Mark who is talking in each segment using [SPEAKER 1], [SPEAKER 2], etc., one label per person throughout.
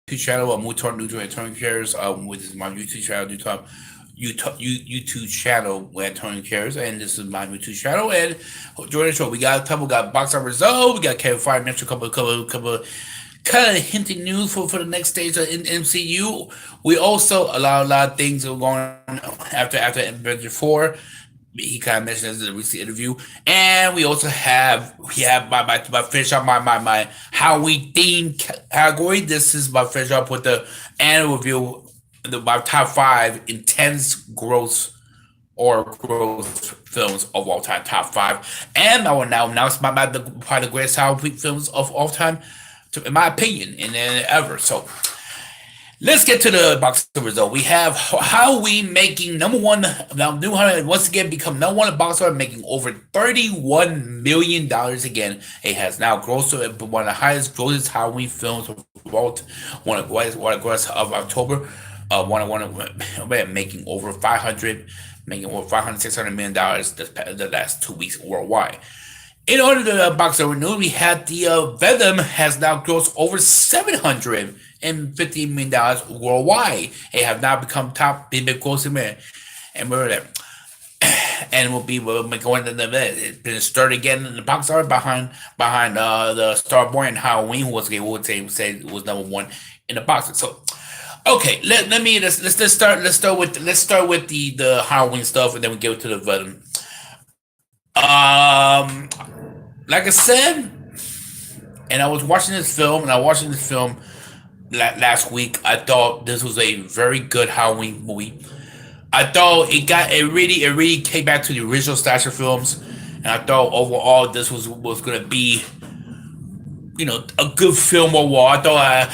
[SPEAKER 1] YouTube channel. New to Attorney Cares. Which is my YouTube channel. YouTube channel where Attorney Cares, and this is my YouTube channel. And during the show, we got box office result. We got Kevin Feige mentioned a couple kind of hinting news for the next stage of MCU. We also allow a lot of things going on after Avengers 4. He kind of mentioned this in a recent interview, and we have my finish up my Halloween theme category. This is my finish up with the annual review, my top five intense growth films of all time, top five, and I will now announce probably the greatest Halloween films of all time, in my opinion, and ever. So let's get to the box office result. We have Halloween making number one. Now, New Holland once again become number one in box office, making over $31 million again. It has now grossed one of the highest grossest Halloween films of all. One of the gross of October. Making over 500, making over 500, $600 million the last 2 weeks worldwide. In order to box office news, we had the Venom has now grossed over $750 million worldwide. It have now become top big grossing man, and remember that. And will be going to the it's been stirred again in the box office behind the Starborn and Halloween, who was say was number one in the box office. So okay, let's start with the Halloween stuff, and then we get to the Venom. Like I said, and I was watching this film, last week. I thought this was a very good Halloween movie. I thought it really came back to the original slasher films, and I thought overall this was gonna be, a good film overall. I thought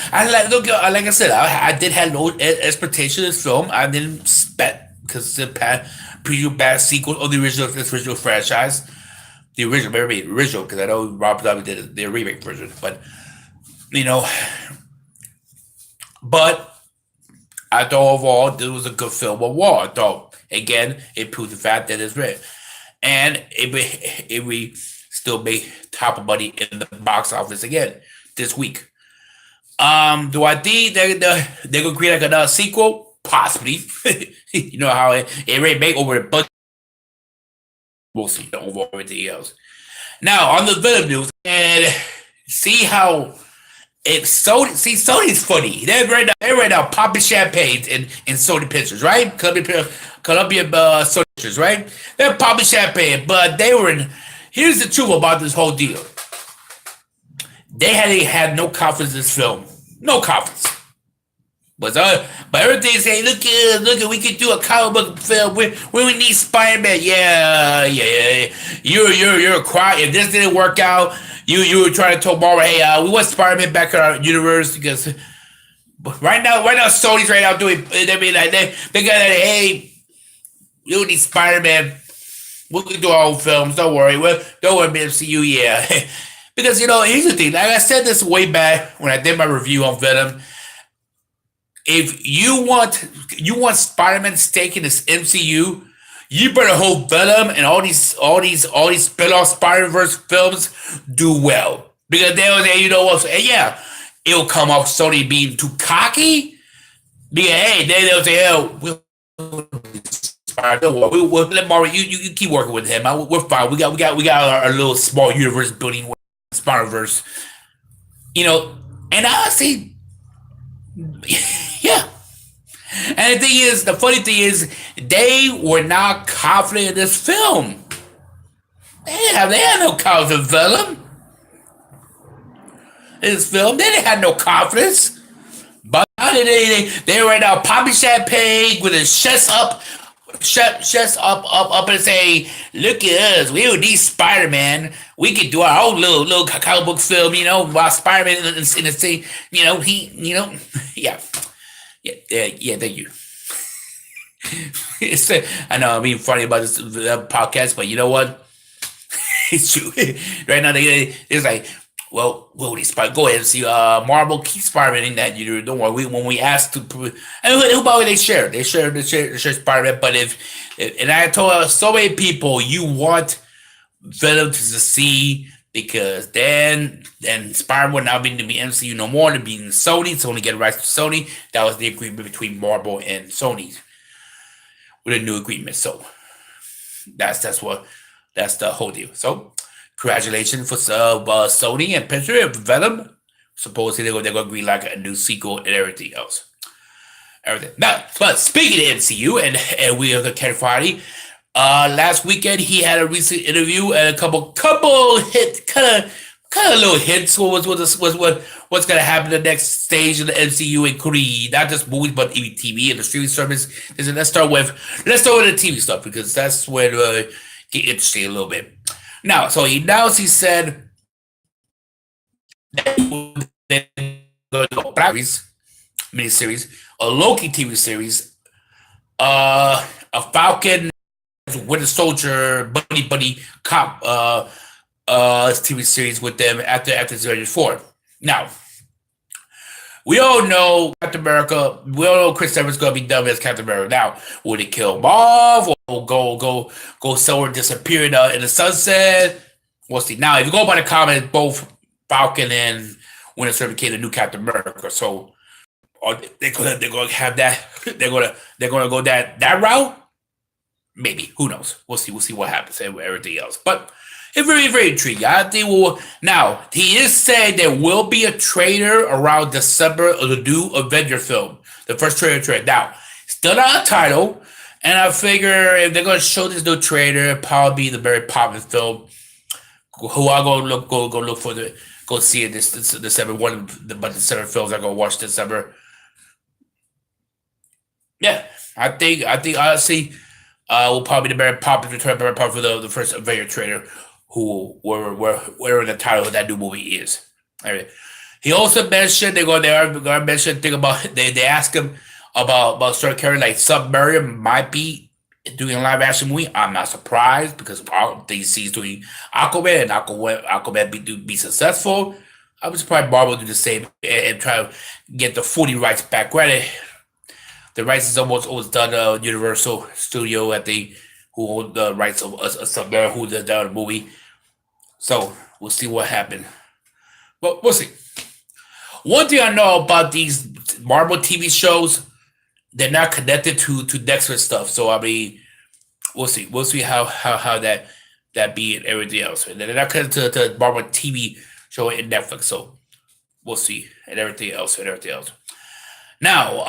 [SPEAKER 1] like I said, I did have no expectation of this film. I didn't expect, because the preview bad sequel of this original franchise, the original, maybe original, because I know Rob Zombie did the remake version, you know, but I thought overall this was a good film overall. I thought again it proved the fact that it's real, and it we still made top of money in the box office again this week. Do I think they're gonna create like another sequel? Possibly. You know how it already made over a budget. We'll see over everything else. Now on the Venom news, and see how it Sony. See, Sony's funny. They're right now popping champagne in Sony pictures, right? Columbia Sony pictures, right? They're popping champagne, but they were in. Here's the truth about this whole deal. They had no confidence in this film. No confidence. But everything say, look, we could do a comic book film. We need Spider-Man. Yeah. You're quiet. If this didn't work out, you were trying to tell Marvel, hey, we want Spider-Man back in our universe, because right now Sony's right now doing. They mean like they got that. Hey, you need Spider-Man. We can do our own films. Don't worry. Don't worry, MCU. Yeah, because here's the thing. Like I said this way back when I did my review on Venom. If you want Spider-Man stake in this MCU, you better hope Venom and all these spin-off Spider-Verse films do well, because they'll say, yeah, it'll come off Sony being too cocky. Because hey, they'll say, we'll let Mario. You keep working with him. We're fine. We got our little small universe building with Spider-Verse. And honestly. Yeah. And the funny thing is, they were not confident in this film. They had no confidence in Venom. In this film, they didn't have no confidence. But they right now popping champagne with their chests up, and say, look at us, we don't need Spider-Man. We could do our own little comic book film, while Spider-Man in the scene, yeah. Yeah, thank you. I know I'm being funny about this podcast, but you know what? It's true. Right now, it's like, well, go ahead and see. Marvel, keep Spider-Man in that. Don't worry. When we asked to, and who about they share Spider-Man. But and I told so many people, you want Venom to succeed, because then Spider would not be to be MCU no more, to be in Sony. Sony get rights to Sony. That was the agreement between Marvel and Sony with a new agreement. So that's the whole deal. So congratulations for Sony and Picture of Venom. Supposedly they're gonna agree like a new sequel and everything else. Everything. Now, but speaking of MCU and we are the Ken Friday, last weekend he had a recent interview and a couple hit kind of little hints what's gonna happen the next stage of the MCU, including not just movies but even TV and the streaming service. Let's start with the TV stuff because that's where get interesting a little bit. Now, so he said that miniseries, a Loki TV series, a Falcon, Winter Soldier, buddy cop, TV series with them after series 4. Now, we all know Captain America. We all know Chris Evans gonna be done as Captain America. Now, will they kill him off or go somewhere disappear in the sunset? We'll see. Now, if you go by the comments, both Falcon and Winter Soldier became the new Captain America. So, are they're gonna have that? They're gonna go that route? Maybe. Who knows? We'll see. We'll see what happens and everything else. But it's very, very intriguing. I think now he is saying there will be a trailer around December of the new Avenger film. The first trailer. Now, still not a title. And I figure if they're gonna show this new trailer, it'll probably be the very popular film. Who I go look for go see it this December. One of the December films I go watch December. Yeah, I think honestly, will probably be the very popular for the first Avenger trailer. Where the title of that new movie is. All right. He also mentioned they are mention thing about they ask him about certain characters like Submariner might be doing a live action movie. I'm not surprised because DC's doing Aquaman and Aquaman be successful. I was surprised Marvel do the same and try to get the 40 rights back. Granted, the rights is almost done. Universal Studio who hold the rights of Submariner who did the movie. So we'll see what happens. But we'll see. One thing I know about these Marvel TV shows, they're not connected to Netflix stuff. So I mean, we'll see. We'll see how that be and everything else. And they're not connected to Marvel TV show in Netflix. So we'll see and everything else. Now,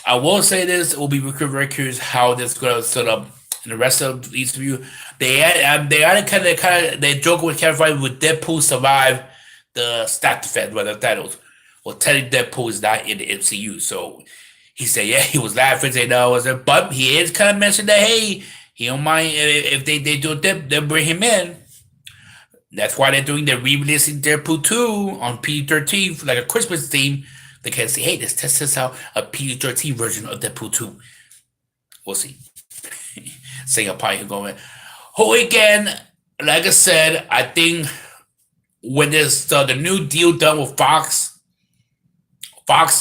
[SPEAKER 1] I will say this. It will be very curious how this is going to set up. And the rest of these of you, they joke with Kevin with Deadpool survive the stack defense, whether titles. Well, technically Deadpool is not in the MCU, so he said, yeah, he was laughing, saying no, but he is kind of mentioned that hey, he don't mind if they do it, they'll bring him in. That's why they're re-releasing Deadpool 2 on PG-13 like a Christmas theme. They can say, hey, let's test this out, a PG-13 version of Deadpool 2. We'll see. Saying a pie going. Who again? Like I said, I think when there's the new deal done with Fox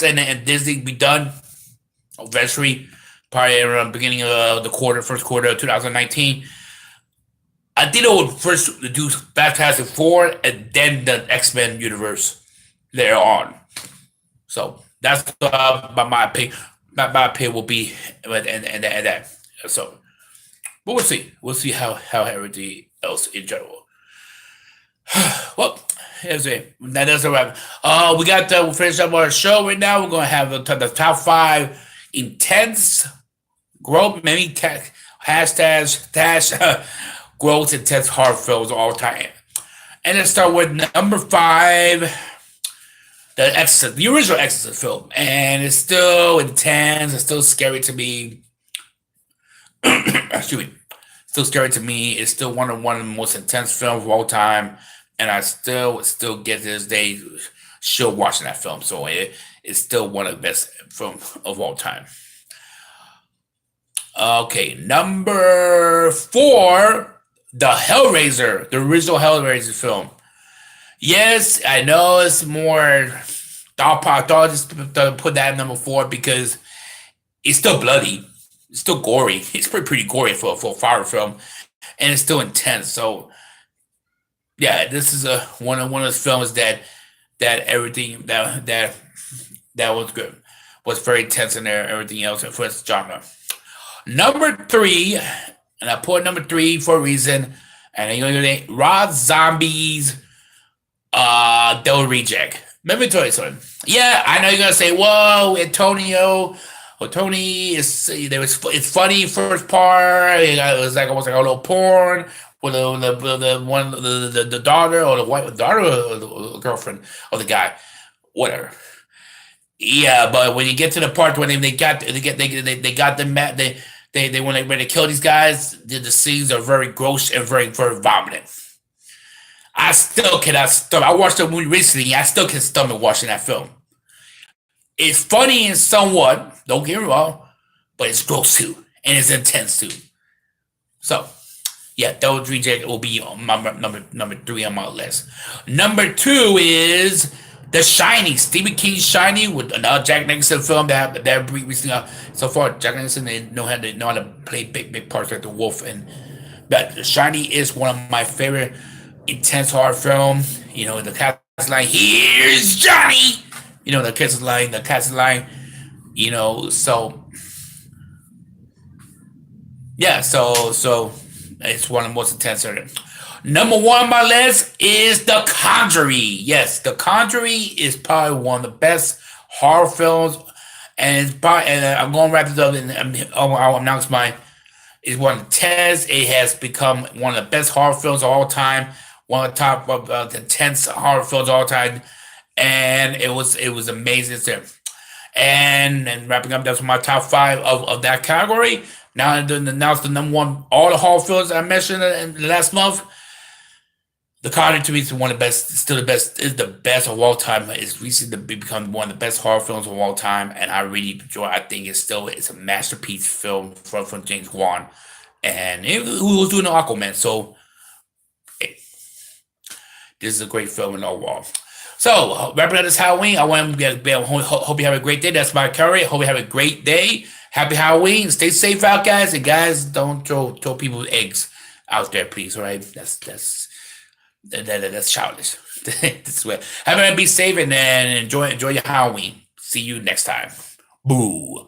[SPEAKER 1] and Disney be done eventually, probably around the beginning of the first quarter of 2019. I think they would first do Fantastic Four and then the X-Men universe later on. So that's my opinion. My opinion will be and that. So. But we'll see. We'll see how everything else in general. Well, here's it. That does a wrap. We got to finish up our show right now. We're gonna have the top 5 intense growth, maybe hashtag growth intense horror films of all time. And let's start with number 5, the original Exorcist film, and it's still intense. It's still scary to me. Excuse me. Still scary to me. It's still one of the most intense films of all time, and I still get to this day still watching that film. So it's still one of the best films of all time. Okay, number 4, the Hellraiser, the original Hellraiser film. Yes, I know it's more. I thought just put that at number 4 because it's still bloody. It's still gory. It's pretty gory for a horror film, and it's still intense. So Yeah, this is a one of those films that everything that was good, was very tense in there. Everything else for its genre. Number three, and I put number three for a reason. And you're gonna Rob Zombie's Devil Reject. Let me tell you something. Yeah, I know you're gonna say, "Whoa, Antonio, well, Tony is there was it's funny first part. It was like almost like a little porn with the one the daughter or the wife daughter or the girlfriend of the guy, whatever." Yeah, but when you get to the part when they got them mad they when they kill these guys, the scenes are very gross and very vomiting. I still cannot stomach. I watched the movie recently. I still can stomach watching that film. It's funny in somewhat, don't get me wrong, but it's gross too, and it's intense too. So, yeah, those reject will be on my number three on my list. Number two is The Shining, Stephen King's Shining, with another Jack Nicholson film that recently. So far, Jack Nicholson they know how to play big parts like the Wolf, and but The Shining is one of my favorite intense horror film. You know, the cat's line, "Here's Johnny." You know, the cat's line. You know, so yeah, so it's one of the most intense. Number one on my list is The Conjuring. Yes, The Conjuring is probably one of the best horror films, and it's probably, and I'm going to wrap this up, and I'll announce mine. It's one of the tens. It has become one of the best horror films of all time, one of the top of the intense horror films of all time, and it was amazing. And wrapping up, that's my top five of that category. Now, now it's the number one. All the horror films I mentioned in the last month. The Conjuring to me is one of the best, still the best, is the best of all time. It's recently become one of the best horror films of all time, and I really enjoy. I think it's a masterpiece film from James Wan, and who was doing the Aquaman. So eh, this is a great film in overall. So wrapping up this Halloween, I want to hope you have a great day. That's my curry. Hope you have a great day. Happy Halloween. Stay safe out, guys, and guys, don't throw people eggs out there, please. All right, that's childish. This way. Have a be safe and enjoy your Halloween. See you next time. Boo.